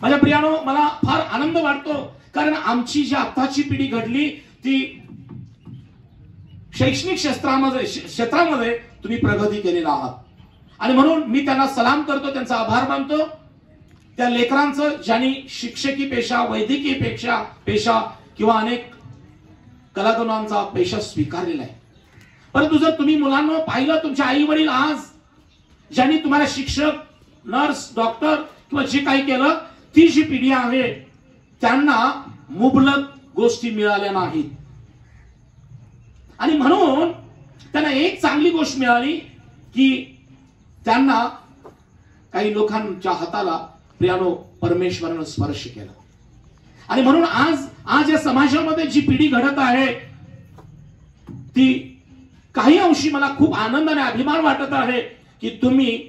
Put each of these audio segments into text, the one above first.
माझ्या प्रियानो, मला फार आनंद वाटतो, कारण आमची जी आत्ताची पिढी घडली ती शैक्षणिक क्षेत्रामध्ये तुम्ही प्रगती केलेला आहात. आणि म्हणून मी त्यांना सलाम करतो, त्यांचा आभार मानतो. त्या लेकरांचं ज्यांनी शिक्षकी पेशा, वैद्यकीय पेशा किंवा अनेक कलागुणांचा पेशा स्वीकारलेला आहे. परंतु जर तुम्ही मुलांना पाहिलं, तुमचे आई वडील आज ज्यांनी तुम्हाला शिक्षक, नर्स, डॉक्टर किंवा जे काही केलं, ती जी पिढी आहे त्यांना मुबलक गोष्टी मिळाल्या नाहीत. आणि म्हणून त्यांना एक चांगली गोष्ट मिळाली की त्यांना काही लोकांच्या हाताला प्रियानो परमेश्वरानं स्पर्श केला. आणि म्हणून आज या समाजामध्ये जी पिढी घडत आहे ती काही अंशी मला खूप आनंद आणि अभिमान वाटत आहे की तुम्ही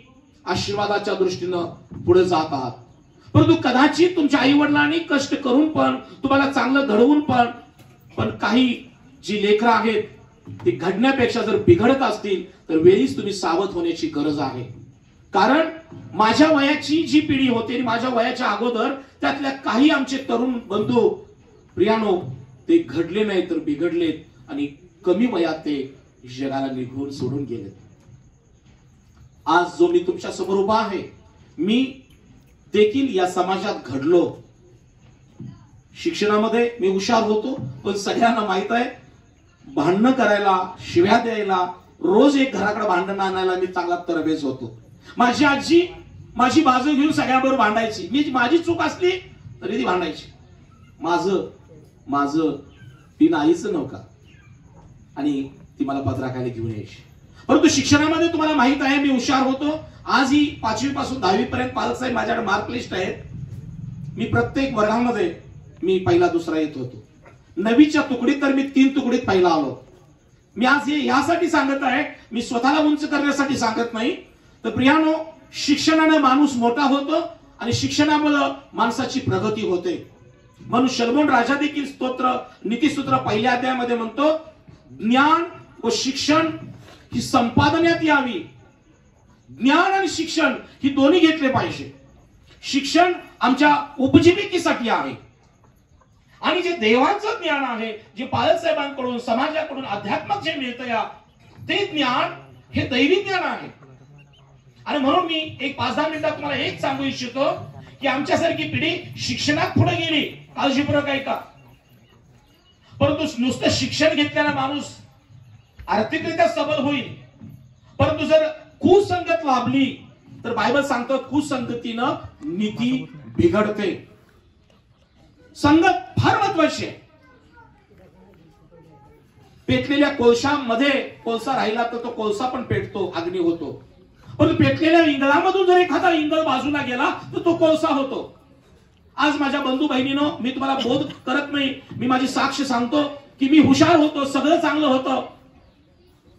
आशीर्वादाच्या दृष्टीनं पुढे जात आहात. परंतु कदाचित तुमच्या आई वडिलांनी कष्ट करून पण, तुम्हाला चांगलं घडवून पण काही जी लेकरं आहेत ती घडण्यापेक्षा जर बिघडत असतील तर वेळीच तुम्ही सावध होण्याची गरज आहे. कारण माझ्या वयाची जी पिढी होती, माझ्या वयाच्या अगोदर त्यातल्या काही आमचे तरुण बंधू प्रियानो ते घडले नाही तर बिघडलेत आणि कमी वयात ते जगाला निघून सोडून गेलेत. आज जो मी तुमच्या समोर उभा आहे, मी देखील या समाजात घडलो. शिक्षणामध्ये मी हुशार होतो, पण सगळ्यांना माहित आहे भांडणं करायला, शिव्या द्यायला, रोज एक घराकडे भांडण आणायला मी चांगला तरबेज होतो. माझी आजी माझी बाजू घेऊन सगळ्यांबरोबर भांडायची. मी माझी चूक असली तरी ती भांडायची. माझं ती नाहीच नव्हता आणि ती मला पत्राखाली घेऊन यायची. परंतु शिक्षणामध्ये तुम्हाला माहित आहे मी हुशार होतो. आजही 5वी पासून 10वी पर्यंत पालकसाहेब माझ्याकडे मार्क लिस्ट आहेत. मी प्रत्येक वर्गामध्ये मी पहिला दुसरा येत होतो. 9वीच्या तुकडीत तर मी 3 तुकडीत पहिला आलो. मी आज हे यासाठी सांगत आहे, मी स्वतःला उंच करण्यासाठी सांगत नाही. तर प्रियानो, शिक्षणाने माणूस मोठा होतो आणि शिक्षणामुळे माणसाची प्रगती होते. म्हणून शलोमोन राजा देखील नीतिसूत्र 1 अध्यायामध्ये म्हणतो, ज्ञान व शिक्षण ही संपादण्यात यावी. ज्ञान आणि शिक्षण ही दोन्ही घेतले पाहिजे. शिक्षण आमच्या उपजीविकेसाठी आहे आणि जे देवाचं ज्ञान आहे, जे पालकसाहेबांकडून, समाजाकडून, अध्यात्मात जे मिळतं या, ते ज्ञान हे दैवी ज्ञान आहे. आणि म्हणून मी एक 5-10 मिनिटात तुम्हाला एक सांगू इच्छितो की आमच्यासारखी पिढी शिक्षणात पुढे गेली, काळजीपूर्वक ऐका. परंतु नुसतं शिक्षण घेतल्याने माणूस आर्थिकरित्या सबल होईल. परंतु जर कुसंगत लाभली तर बायबल सांगतं कुसंगतीनं नीती बिघडते. संगत फार महत्वाची आहे. पेटलेल्या कोळशामध्ये कोळसा राहिला तर तो कोळसा पण पेटतो, अग्नी होतो. पण पेटलेल्या इंगळामधून जर एखादा इंगळ बाजूला गेला तर तो कोळसा होतो. आज माझ्या बंधू बहिणीनो, मी तुम्हाला बोध करत नाही, मी माझी साक्ष सांगतो की मी हुशार होतो, सगळं चांगलं होतं,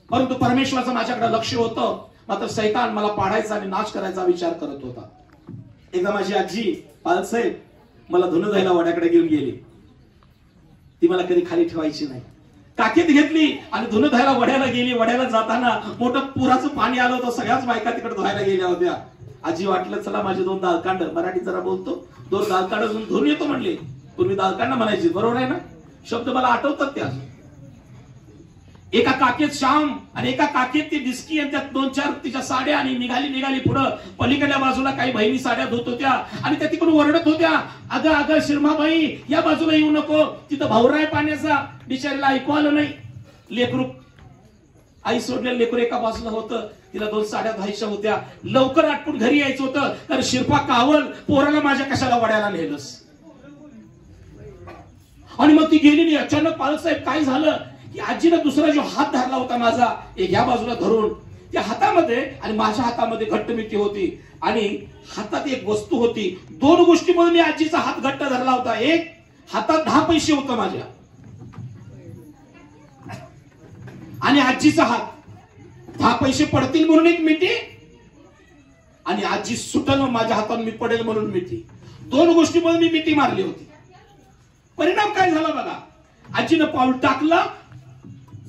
परंतु परमेश्वराचं माझ्याकडे लक्ष होतं. मात्र शैतान मला पाडायचा आणि नाश करायचा विचार करत होता. एकदा माझी आजी पालसाहेब मला धुणं धुवायला वड्याकडे घेऊन गेली. ती मला कधी खाली ठेवायची नाही. काकीत घेतली आणि धुणं धुवायला वड्याला गेली. वड्याला जाताना मोठं पुराचं पाणी आलं होतं. सगळ्याच बायका तिकडे धुवायला गेल्या होत्या. आजी वाटलं चला माझे 2 दालकांड, मराठी जरा बोलतो, 2 दालकांड धुवून येतो म्हणले. पूर्वी दालकांड म्हणायची, बरोबर आहे ना? शब्द मला आठवतात त्या. एका काकेत श्याम आणि एका काकेत ती डिस्की आणि त्यात 2-4 तिच्या साड्या आणि निघाली पुढं. पलीकडल्या बाजूला काही बहिणी साड्या धुत होत्या आणि त्या तिकडून ओरडत होत्या, अगं शिरमाबाई या बाजूला येऊ नको, तिथं भाऊराय पाण्याचा. बिचारीला ऐकू आलं नाही. लेकरू, आई सोडलेलं लेकरू एका बाजूला होतं. तिला 2 साड्या धुवायच्या होत्या. लवकर आटपून घरी यायचं होतं. तर शिरपा कावल, पोराला माझ्या कशाला वड्याला नेलंस. आणि मग ती गेली नाही. अचानक पालकसाहेब काय झालं की आजीने दुसरा जो हात धरला होता माझा, एक या बाजूला धरून, त्या हातामध्ये आणि माझ्या हातामध्ये घट्ट मिठी होती आणि हातात एक वस्तू होती. 2 गोष्टीमुळे मी आजीचा हात घट्ट धरला होता. एक, हातात 10 पैसे होतं माझ्या आणि आजीचा हात. 10 पैसे पडतील म्हणून एक मिठी आणि आजी सुटल माझ्या हातातून मी पडेल म्हणून मिठी. 2 गोष्टीमुळे मी मिठी मारली होती. परिणाम काय झाला बघा. आजीनं पाऊल टाकलं,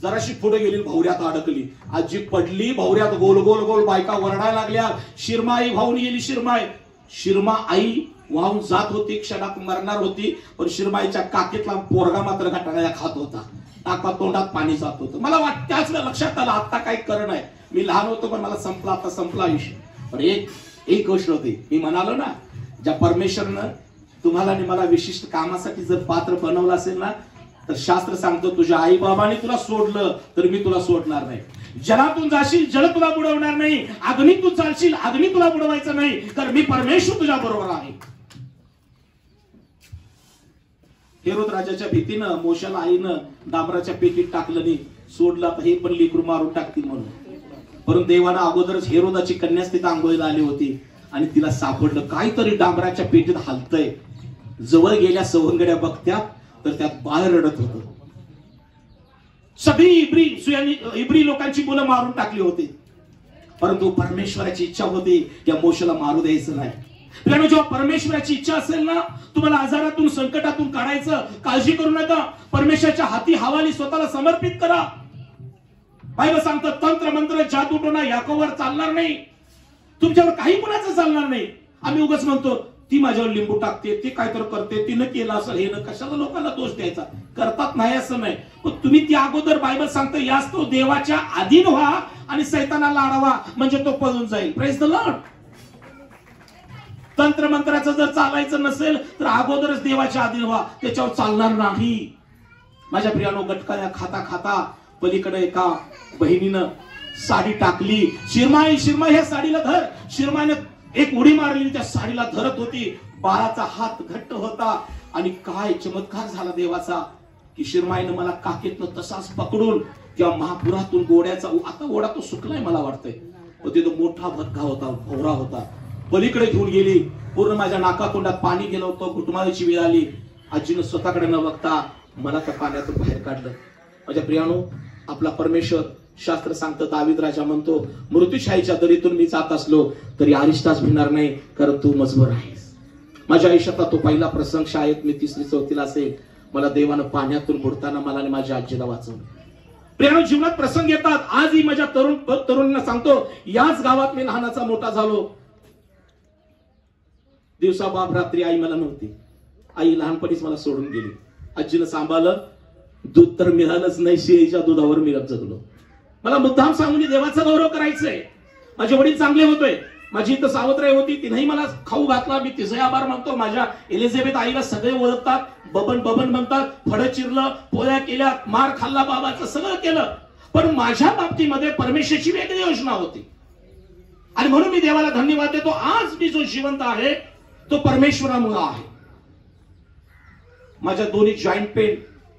जराशी पुढे गेली, भावऱ्यात अडकली. आजी पडली. भावऱ्यात गोल गोल गोल बायका वरडायला लागल्या, शिरमाई भाऊन गेली. शिरमा आई वाहून जात होती, क्षणात मरणार होती, पण शिरमाईच्या काकीतला पोरगा मात्र घटाळ्या खात होता. नाका तोंडात पाणी जात होतं. मला त्याच लक्षात आलं आता काही करणं आहे. मी लहान होतो पण मला संपला, आता संपला आयुष्य. पण एक गोष्ट होती, मी म्हणालो ना, ज्या परमेश्वरनं तुम्हाला आणि मला विशिष्ट कामासाठी जर पात्र बनवलं असेल ना, तर शास्त्र सांगतो तुझ्या आई बाबाने तुला सोडलं तर मी तुला सोडणार नाही. जलातून जाशील, जल तुला बुडवणार नाही. अग्नीतून चालशील, अग्नी तुला बुडवायचं नाही, तर मी परमेश्वर तुझ्या बरोबर आहे. हेरोद राजाच्या भीतीनं मोशाला आईनं डांबराच्या पेटीत टाकलं नाही, सोडलं तर हे पण लेकरू मारून टाकतील म्हणून. परंतु देवानं अगोदरच हेरोदाची कन्या तिथं आंघोळीला आली होती आणि तिला सापडलं काहीतरी डांबराच्या पेटीत हलतंय. जवळ गेल्या सवंगड्या बघत्या तर त्यात बाळ रडत होतं. सगळी इब्री लोकांची मुलं मारून टाकली होती, परंतु परमेश्वराची इच्छा होती त्या मोशाला मारू द्यायचं नाही. कारण जेव्हा परमेश्वराची इच्छा असेल ना, तुम्हाला आजारातून संकटातून काढायचं, काळजी करू नका. परमेश्वराच्या हाती हवाली स्वतःला समर्पित करा. बायबल सांगतं तंत्र मंत्र जादूटोना याकोवर चालणार नाही, तुमच्यावर काही कुणाचं चालणार नाही. आम्ही उगाच म्हणतो ती माझ्यावर लिंबू टाकते, ती काय तर करते, तिनं केलं असेल, हे न कशाला लोकांना दोष द्यायचा. करतात नाही असं नाही, पण तुम्ही ती अगोदर बायबल सांगतं यास तो देवाच्या अधीन व्हा आणि सैतानाला अडवा, म्हणजे तो पळून जाईल. Praise the Lord. तंत्र मंत्राचं जर चालायचं नसेल तर अगोदरच देवाच्या अधीन व्हा, त्याच्यावर चालणार नाही. माझ्या प्रियानो, गटकाया खाता खाता पलीकडे एका बहिणीनं साडी टाकली. शिरमाई ह्या साडीला धर. शिरमाईने एक उडी मारली, त्या साडीला धरत होती. बाळाचा हात घट्ट होता आणि काय चमत्कार झाला देवाचा की शिरमाईनं मला काकेतनं तसाच पकडून त्या महापुरातून गोड्याचा, आता गोडा तो सुकलाय मला वाटतंय, पण तिथं मोठा भटका होता, भोवरा होता, पलीकडे घेऊन गेली. पूर्ण माझ्या नाकातोंडात पाणी गेलं होतं, घुटमाळीची वेळ आली. आजीनं स्वतःकडे न बघता मला त्या पाण्यातून बाहेर काढलं. माझ्या प्रियानो, आपला परमेश्वर, शास्त्र सांगतं, दावीद राजा म्हणतो, मृत्यूशाहीच्या दरीतून मी जात असलो तरी अरिष्टाच भिणार नाही, कारण तू मजबूर आहेस. माझ्या आयुष्यातला तो पहिला प्रसंग, शाळेत मी 3री-4थीला असेल, मला देवानं पाण्यातून बुडताना मला आणि माझ्या आजीला वाचवलं. प्रियानो, जीवनात प्रसंग येतात. आजही माझ्या तरुणींना सांगतो, याच गावात मी लहानाचा मोठा झालो. दिवसा बाप रात्री आई मला नव्हती. आई लहानपणीच मला सोडून गेली. आजीनं सांभाळलं. दूध तर मिळालंच नाही, शेळीच्या दुधावर मी जगलो. मला मुद्दाम सांगून देवाचा गौरव करायचंय. माझे वडील चांगले होते, माझी इथं सावत्राई होती, तिनेही मला खाऊ घातला. मी तिचे आभार मानतो. माझ्या एलिझाबेथ आईला सगळे ओळखतात, बबन बबन म्हणतात. फळं चिरलं, पोळ्या केल्या, मार खाल्ला बाबाचं, सगळं केलं. पण माझ्या बाबतीमध्ये परमेश्वराची वेगळी योजना होती आणि म्हणून मी देवाला धन्यवाद देतो. आज मी जो जिवंत आहे तो परमेश्वरामुळे आहे. माझ्या दोन्ही जॉईंट पेन,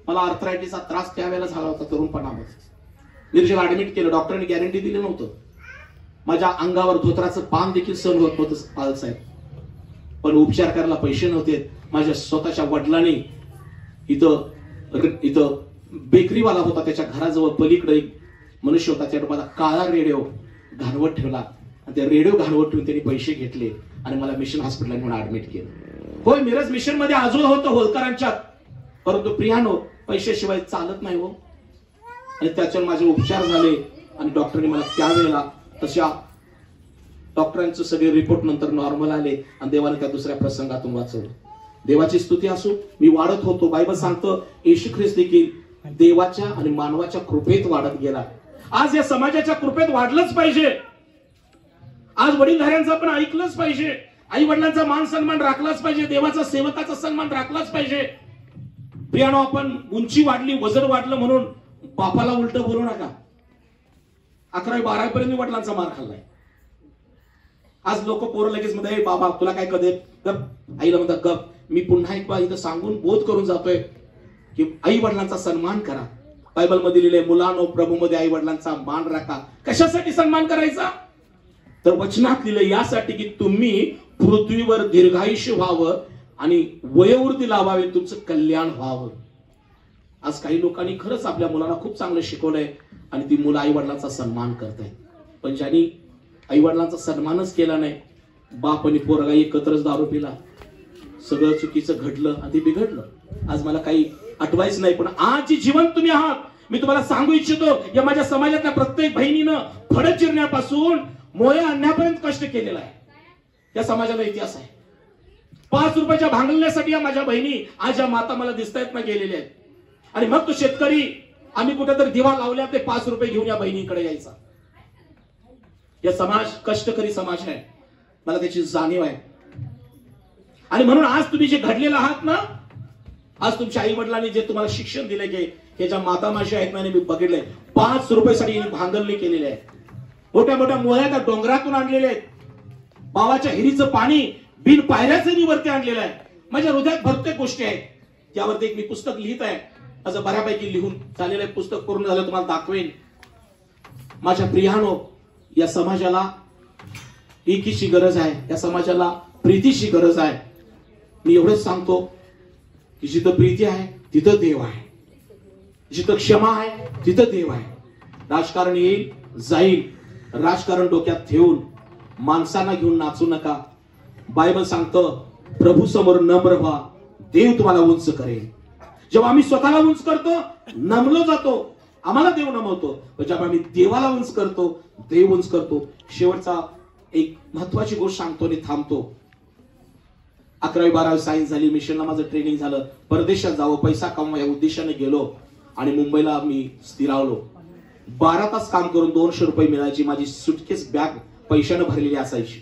मला आर्थरायटिसचा त्रास त्यावेळेला झाला होता तरुणपणामध्ये. मिरजेला ऍडमिट केलं, डॉक्टरांनी गॅरंटी दिली नव्हतं. माझ्या अंगावर धोत्राचं पान देखील सहन होत नव्हतं पालसाहेब, पण उपचार करायला पैसे नव्हते. माझ्या स्वतःच्या वडिलांनी इथं बेकरीवाला होता, त्याच्या घराजवळ पलीकडे एक मनुष्य होता, त्याने माझा काळा रेडिओ घाणवत ठेवला आणि त्या रेडिओ घाणवत ठेवून त्यांनी पैसे घेतले आणि मला मिशन हॉस्पिटल म्हणून ऍडमिट केलं. होय, मिरज मिशन मध्ये आजोळ होतं होलकरांच्या, परंतु प्रियानो, पैशाशिवाय चालत नाही हो. आणि त्याच्यावर माझे उपचार झाले आणि डॉक्टरने मला त्यावेळेला तशा डॉक्टरांचे सगळे रिपोर्ट नंतर नॉर्मल आले आणि देवाने त्या दुसऱ्या प्रसंगातून वाचवलं. देवाची स्तुती असो. मी वाढत होतो. बायबल सांगतं येशू ख्रिस्त देखील देवाच्या आणि मानवाच्या कृपेत वाढत गेला. आज या समाजाच्या कृपेत वाढलंच पाहिजे. आज वडीलधाऱ्यांचं आपण ऐकलंच पाहिजे. आई वडिलांचा मान सन्मान राखलाच पाहिजे. देवाचा सेवकाचा सन्मान राखलाच पाहिजे. प्रियानो, आपण उंची वाढली, वजन वाढलं म्हणून बापाला उलट बोलू नका. 11वी-12वी पर्यंत मी वडिलांचा मार खाल्लाय. आज लोक पोरं लगेच मध्ये, बाबा तुला काय कधी गप, आईला म्हणतात गप. मी पुन्हा एकदा इथं सांगून बोध करून जातोय की आई वडिलांचा सन्मान करा. बायबल मध्ये लिहिलंय, मुलांनो प्रभूमध्ये आई वडिलांचा मान राखा. कशासाठी सन्मान करायचा? तर वचनात लिहिलंय, यासाठी की तुम्ही पृथ्वीवर दीर्घायुष्य व्हावं आणि वयोवृद्धी लावावे, तुमचं कल्याण व्हावं. आज काही लोकांनी खरंच आपल्या मुलांना खूप चांगलं शिकवलंय आणि ती मुलं आई वडिलांचा सन्मान करतायत. पण ज्यांनी आई वडिलांचा सन्मानच केला नाही, बाप आणि पोरगा एकत्रच दारू पिला, सगळं चुकीचं घडलं आणि ते बिघडलं. आज मला काही आठवायच नाही, पण आज जी जिवंत तुम्ही आहात, मी तुम्हाला सांगू इच्छितो, या माझ्या समाजातल्या प्रत्येक बहिणीनं फळं चिरण्यापासून मोया आणण्यापर्यंत कष्ट केलेलं आहे. या समाजाला इतिहास आहे. 5 रुपयाच्या भांगलण्यासाठी या माझ्या बहिणी आज या माता मला दिसतायत ना गेलेल्या आहेत. आणि मग तो शेतकरी आम्ही कुठेतरी दिवा लावल्या ते 5 रुपये घेऊन या बहिणीकडे यायचा. या समाज कष्टकरी समाज आहे, मला त्याची जाणीव आहे. आणि म्हणून आज तुम्ही जे घडलेलं आहात ना, आज तुमच्या आई वडिलांनी जे तुम्हाला शिक्षण दिले की हे ज्या माता माशी आहेत ना, मी बघितलंय 5 रुपयासाठी भांगलणी केलेली आहे. मोठ्या मोठ्या मोळ्या त्या डोंगरातून आणलेले आहेत. बावाच्या हिरीचं पाणी बिन पायऱ्याचं वरती आणलेलं आहे. माझ्या हृदयात भरपूर गोष्टी आहेत. त्यावरती एक मी पुस्तक लिहित आहे. माझं बऱ्यापैकी लिहून झालेलं आहे. पुस्तक पूर्ण झालं तुम्हाला दाखवेन. माझ्या प्रियानो, या समाजाला एकीची गरज आहे, या समाजाला प्रीतीची गरज आहे. मी एवढंच सांगतो की जिथं प्रीती आहे तिथं देव आहे, जिथं क्षमा आहे तिथं देव आहे. राजकारण येईल जाईल, राजकारण डोक्यात ठेवून माणसांना घेऊन नाचू नका. बायबल सांगतं प्रभू समोर नम्र व्हा, देव तुम्हाला उंच करेल. जेव्हा आम्ही स्वतःला उंच करतो नमलो जातो, आम्हाला देव नमवतो. जेव्हा आम्ही देवाला उंच करतो देव उंच करतो. शेवटचा एक महत्वाची गोष्ट सांगतो आणि थांबतो. 11वी 12वी सायन्स झाली, मिशनला माझं ट्रेनिंग झालं. परदेशात जावं, पैसा कमवा या उद्देशाने गेलो आणि मुंबईला मी स्थिरावलो. 12 तास काम करून 200 रुपये मिळायची. माझी सुटकेस बॅग पैशाने भरलेली असायची.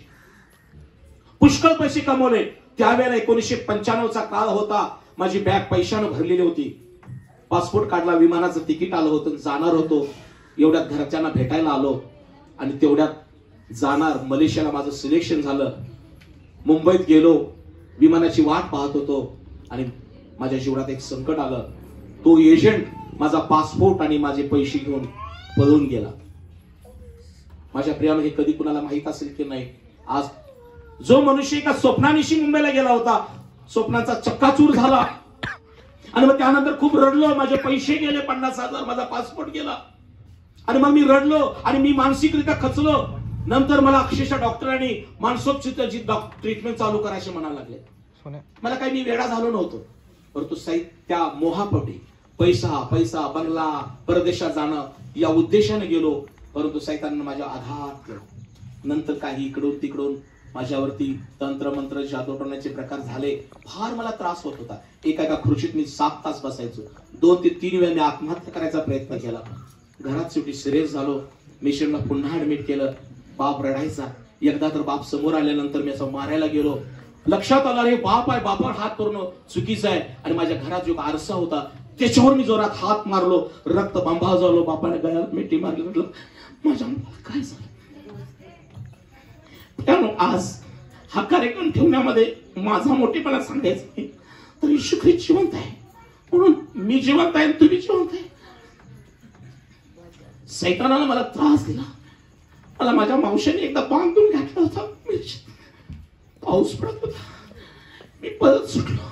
पुष्कळ पैसे कमवले. त्यावेळेला 1995चा काळ होता. माझी बॅग पैशाने भरलेली होती. पासपोर्ट काढला, विमानाचं तिकीट आलं होतं, जाणार होतो. एवढ्यात घरच्यांना भेटायला आलो आणि तेवढ्यात जाणार मलेशियाला माझं सिलेक्शन झालं. मुंबईत गेलो, विमानाची वाट पाहत होतो आणि माझ्या जीवनात एक संकट आलं. तो एजंट माझा पासपोर्ट आणि माझे पैसे घेऊन पळून गेला. माझ्या प्रियाला हे कधी कुणाला माहित असेल की नाही, आज जो मनुष्य एका स्वप्नानिशी मुंबईला गेला होता, स्वप्नाचा चक्काचूर झाला आणि मग त्यानंतर खूप रडलो. माझे पैसे गेले 50,000, माझा पासपोर्ट गेला आणि मग मी रडलो आणि मी मानसिकरित्या खचलो. नंतर मला अक्षरशः डॉक्टरांनी मानसोपचाराची ट्रीटमेंट चालू करायचे म्हणायला लागले. मला काही मी वेडा झालो नव्हतो, परंतु त्या मोहापोटी पैसा पैसा बंगला परदेशात जाणं या उद्देशाने गेलो. परंतु सैतानानं माझ्या आघात केला. नंतर काही इकडून तिकडून माझ्यावरती तंत्रमंत्र जादूटोण्याचे प्रकार झाले. फार मला त्रास होत होता. एका खुर्चीत मी 7 तास बसायचो. 2 ते 3 वेळा मी आत्महत्या करायचा प्रयत्न केला. घरात शेवटी सिरियस झालो. मिशनला पुन्हा ऍडमिट केलं. बाप रडायचा. एकदा तर बाप समोर आल्यानंतर मी असं मारायला गेलो. लक्षात आलं रे बाप आहे, बापावर हात करणं चुकीचं आहे. आणि माझ्या घरात जो आरसा होता त्याच्यावर मी जोरात हात मारलो. रक्त बंबाळ झालो. बापाने गळ्यात मिठी मारली. म्हटलं माझ्या मुलाला काय झालं. आज हा कार्यक्रम ठेवण्यामध्ये माझा मोठेपणा सांगायचा नाही, तर येशू ख्रिस्त जिवंत आहे म्हणून मी जिवंत आहे, तुम्ही जिवंत आहे. सैतानानं मला त्रास दिला. मला माझ्या मावशीने एकदा बांधून घातला होता. पाऊस पडत होता. मी परत सुटलो.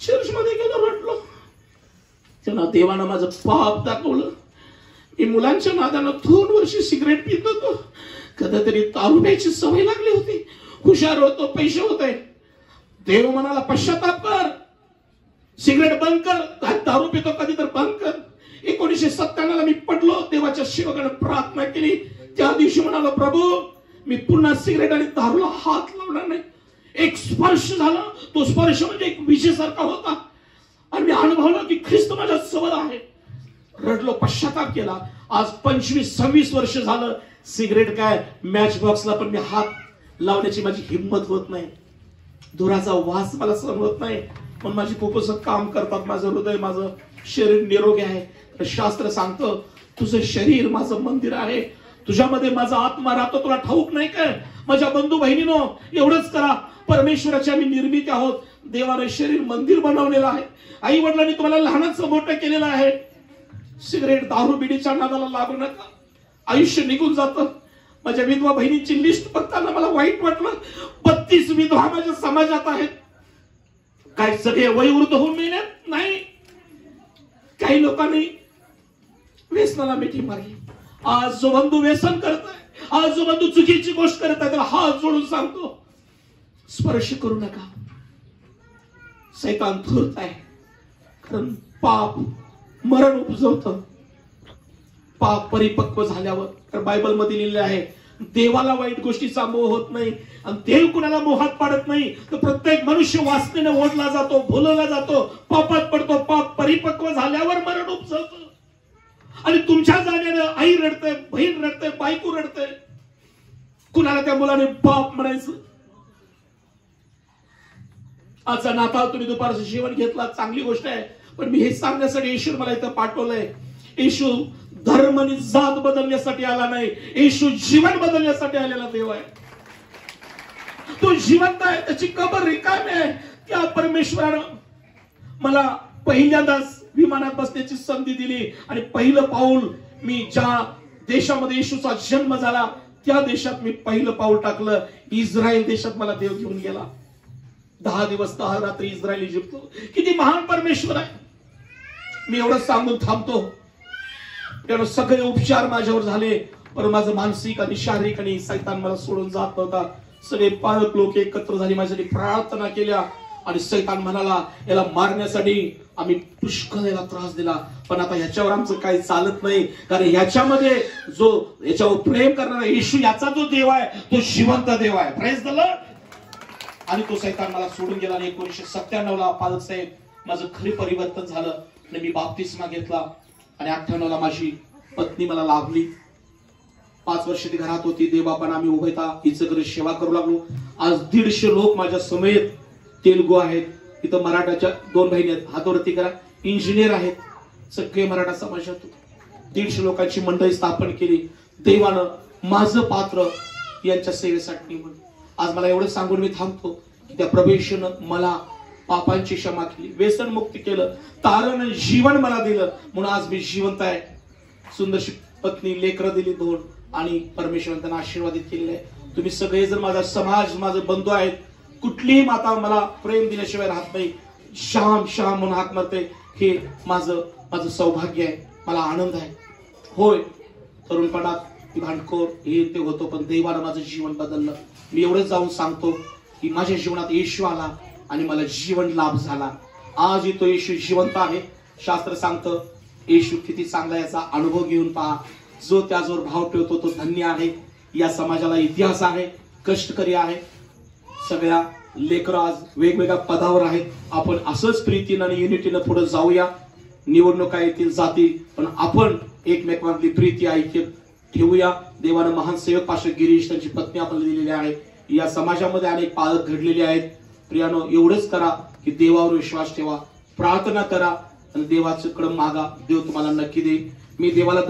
चर्च मध्ये गेलो, रडलो. तेव्हा देवानं माझं पाप दाखवलं. मी मुलांच्या नादानं 2 वर्ष सिगरेट पित होतो. कधीतरी दारू प्यायची सवय लागली होती. हुशार होतो, पैसे होते. देव म्हणाला पश्चाताप कर, सिगरेट बंद कर, दारू पितो कधी तर बंद कर. 1997 मी पडलो. देवाच्या सेवकाने प्रार्थना केली. त्या दिवशी म्हणालो प्रभू मी पुन्हा सिगरेट आणि दारूला हात लावणार नाही. एक स्पर्श झाला. तो स्पर्श म्हणजे एक विजेसारखा होता आणि मी अनुभवलं की ख्रिस्त माझ्या जवळ आहे. रडलो, पश्चाताप केला. आज 25-26 वर्ष झालं सिगरेट काय मॅच बॉक्सला पण मी हात लावण्याची माझी हिंमत होत नाही. धुराचा वास मला सहन होत नाही. पण माझी फुफ्फुस काम करतात, माझं हृदय माझं शरीर निरोगी आहे. शास्त्र सांगतं तुझं शरीर माझं मंदिर आहे, तुझ्यामध्ये माझा आत्मा राहतो. तुला ठाऊक नाही काय माझ्या बंधू बहिणीनो, एवढंच करा. परमेश्वराच्या आम्ही निर्मिती आहोत. देवाने शरीर मंदिर बनवलेलं आहे. आई वडिलांनी तुम्हाला लहानाचं मोठं केलेलं आहे. सिगरेट दारू बिडीच्या नादाला लागू नका. आयुष्य निघून जातं. माझ्या विधवा बहिणीची लिस्ट बघताना मला वाईट वाटलं. 32 विधवा माझ्या समाजात आहेत. काय सगळे वयोवृद्ध होऊन मेल्यात? नाही. काही लोकांनी व्यसनाला मिठी मारली. आज जो बंधू व्यसन करताय, आज जो बंधू चुकीची गोष्ट करत आहे, त्याला हात जोडून सांगतो स्पर्श करू नका. सैतान धूर्त आहे. कारण पाप मरण उपजवतं. पाप परिपक्व झाल्यावर, तर बायबल मध्ये लिहिलेलं आहे देवाला वाईट गोष्टीचा मोह होत नाही आणि देव कुणाला मोहात पाडत नाही, तर प्रत्येक मनुष्य वासनेने ओढला जातो, भुलवला जातो, पापात पडतो. पाप परिपक्व झाल्यावर मरण उपजतं. आणि तुमच्या जाण्यानं आई रडते, बहीण रडते, बायको रडते. कुणाला त्या मुलाने बाप म्हणायचं? आजचा नाताळ तुम्ही दुपारचं जेवण घेतला, चांगली गोष्ट आहे. पण मी हे सांगण्यासाठी येशू मला इथं पाठवलंय. येशू धर्म आणि जात बदलण्यासाठी आला नाही, येशू जीवन बदलण्यासाठी आलेला देव आहे. तो जिवंत आहे, त्याची कबर रिकामी आहे. त्या परमेश्वरानं मला पहिल्यांदाच विमानात बसण्याची संधी दिली आणि पहिलं पाऊल मी ज्या देशामध्ये येशूचा जन्म झाला त्या देशात मी पहिलं पाऊल टाकलं. इस्रायल देशात मला देव घेऊन गेला. 10 दिवस 10 रात्री इस्रायली जिंकलो. किती महान परमेश्वर आहे. मी एवढं सांगून थांबतो. त्यानं सगळे उपचार माझ्यावर झाले, पण माझं मानसिक आणि शारीरिक आणि सैतान मला सोडून जात नव्हता. सगळे पालक लोक एकत्र झाले, माझ्यासाठी प्रार्थना केल्या आणि सैतान म्हणाला याला मारण्यासाठी आम्ही पुष्कळ याला त्रास दिला, पण आता ह्याच्यावर आमचं काही चालत नाही, कारण ह्याच्यामध्ये जो याच्यावर प्रेम करणारा येशू याचा जो देव आहे तो जिवंत देव आहे. Praise the Lord. आणि तो सैतान मला सोडून गेला. आणि 1997 ला पालक साहेब माझं खरे परिवर्तन झालं आणि मी बाप्तिस्मा घेतला. आणि 98 ला माझी पत्नी मला लाभली. 5 वर्ष ती घरात होती. देवबापांना आम्ही उभयता हिचं घरी सेवा करू लागलो. आज 150 लोक माझ्या समेत तेलुगू आहेत, इथं मराठाच्या 2 बहिणी आहेत, हातवरती करा, इंजिनियर आहेत, सगळे मराठा समाजात. 150 लोकांची मंडळी स्थापन केली. देवानं माझं पात्र यांच्या सेवेसाठी निवडलं. आज मला एवढं सांगून मी थांबतो की त्या प्रभूनं मला पापांची क्षमा केली, व्यसन मुक्त केलं, तारण जीवन मला दिलं, म्हणून आज मी जिवंत आहे. सुंदरशी पत्नी, लेकरं दिली 2 आणि परमेश्वराने त्यांना आशीर्वादित केलेले आहे. तुम्ही सगळे जर माझा समाज, माझे बंधू आहेत, कुठलीही माता मला प्रेम दिल्याशिवाय राहत नाही. श्याम श्याम म्हणून हाक मारते, हे माझं सौभाग्य आहे, मला आनंद आहे. होय, तरुणपणात भांडखोर हे ते होतो, पण देवानं माझं जीवन बदललं. मी एवढंच जाऊन सांगतो की माझ्या जीवनात येशू आला आणि मला जीवन लाभ झाला. आज तो येशू जिवंत आहे. शास्त्र सांगतं येशू किती चांगला, याचा अनुभव घेऊन पहा. जो त्याजवळ भाव ठेवतो तो धन्य आहे. या समाजाला इतिहास आहे, कष्टकरी आहे. सगळ्या लेकरं आज वेगवेगळ्या पदावर आहेत. आपण असंच प्रीतीनं आणि युनिटीनं पुढे जाऊया. निवडणुका येतील, जातील, पण आपण एकमेकांमधली प्रीती ऐक्य ठेवूया. देवानं महान सेवक पास्टर गिरीश, त्यांची पत्नी आपल्याला दिलेली आहे. या समाजामध्ये अनेक पालक घडलेले आहेत. प्रियानो, एवढंच करा की देवावर विश्वास ठेवा, प्रार्थना करा आणि देवाच्याकडे मागा. देव तुम्हाला नक्की देईल. मी देवाला